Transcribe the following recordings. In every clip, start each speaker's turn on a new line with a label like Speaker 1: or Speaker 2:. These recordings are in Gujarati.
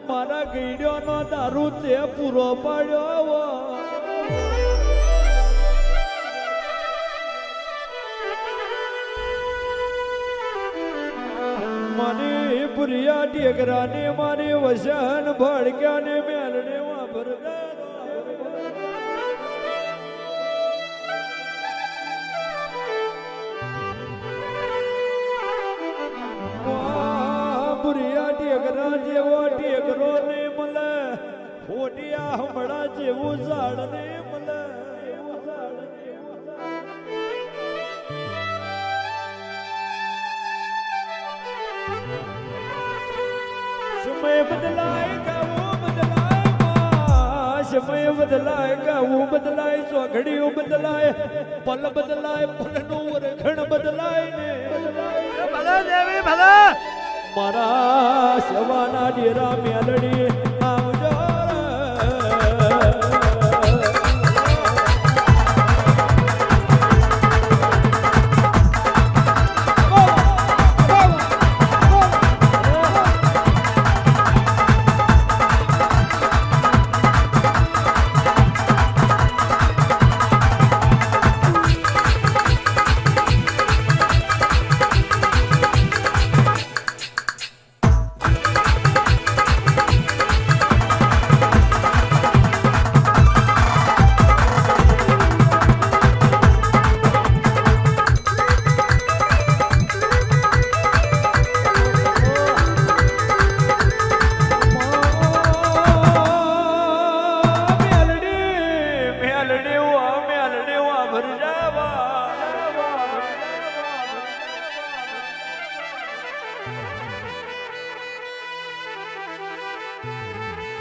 Speaker 1: મારા ગઈડ્યોનો દારૂ તે પૂરો પાડ્યો. મારી પુરિયા ટેકરાને મારી વસન ભડક્યાને મેલને વાપરતા પુરિયા ટેકરા જેવો ટેકરો ને મળે ખોટિયા હમણાં જેવું ઝાડ ને મળે. સમય બદલાય ગાવું બદલાય સમય બદલાય ગાવું બદલાય ચોઘડીઓ બદલાય પલ બદલાય પલનું વરખણ બદલાય ને
Speaker 2: ભલે દેવી ભલે
Speaker 1: મારા સવાના ડેરા મેલડી આવજો.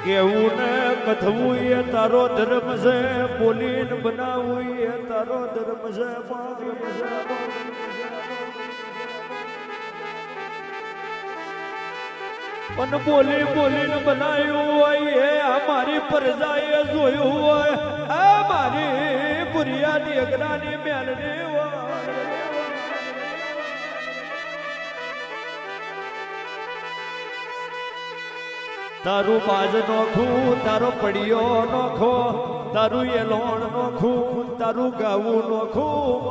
Speaker 1: કેવું ને કથવું એ તારો ધર્મ છે, બોલીને બનાવવું એ તારો ધર્મ છે. પણ બોલી બોલીને બનાવ્યું હોય એ અમારી પ્રજાએ જોયું હોય, આ મારી પુરિયા ટેકરાની મેલડી હોય. તારું બાજ નોખું તારો પડિયો નોખો, તારું એલોણ નોખું તારું ગાવું નોખું.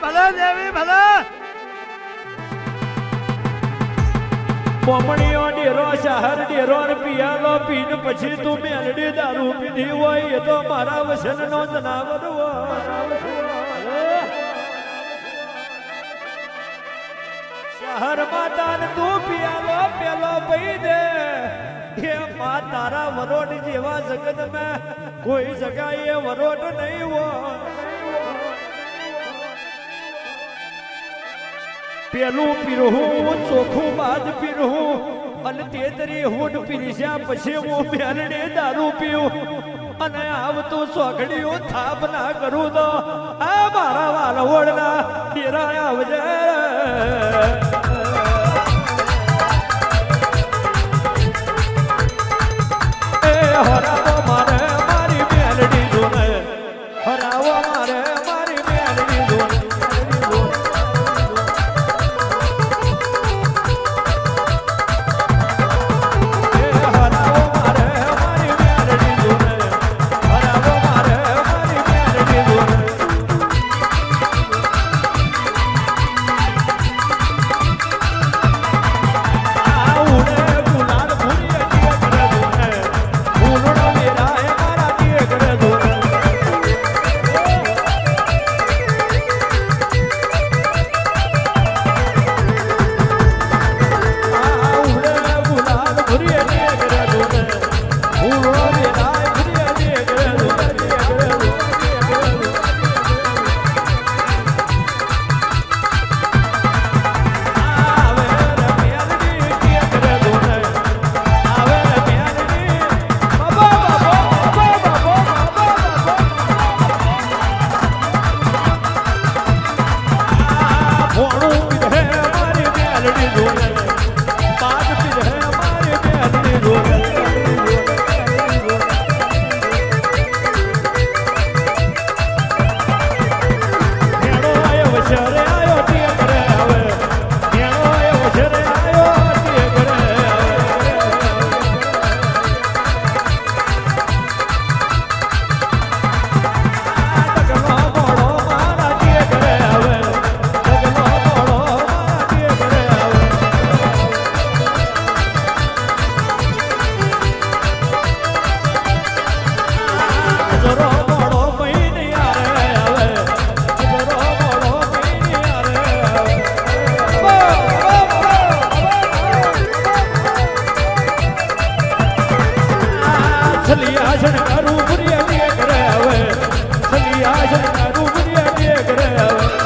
Speaker 2: ભલે દેવી ભલે
Speaker 1: બોમણીઓ ડેરો શહર ડેરો પિયાલો પીને પછી તું મેલડી દારૂ પીધી હોય એ તો મારા વસન નો જનાવર હોય. શહર માતાને તું પિયાલો પેલો પી દે એ માં તારા વરોટ જેવા જગત મેં કોઈ જગાએ વરોટ નહીં હોય. પેલું પીરહું ચોખ્ખું બાદ પીરહું અને તેતરી હુંડ પીરસ્યા પછી હું મેલડી દારૂ પીવું અને આવતું સોગડીઓ થાપ ના કરું તો આ મારા વાલવડના ડેરા આવજે. હરાવો મારે મારી મેલડી જોને, હરાવો મારે મારી મેલડી જોને. સલિયાસન કરું પુરિયા દેખ રે હવે સલિયાસન કરું પુરિયા દેખ રે હવે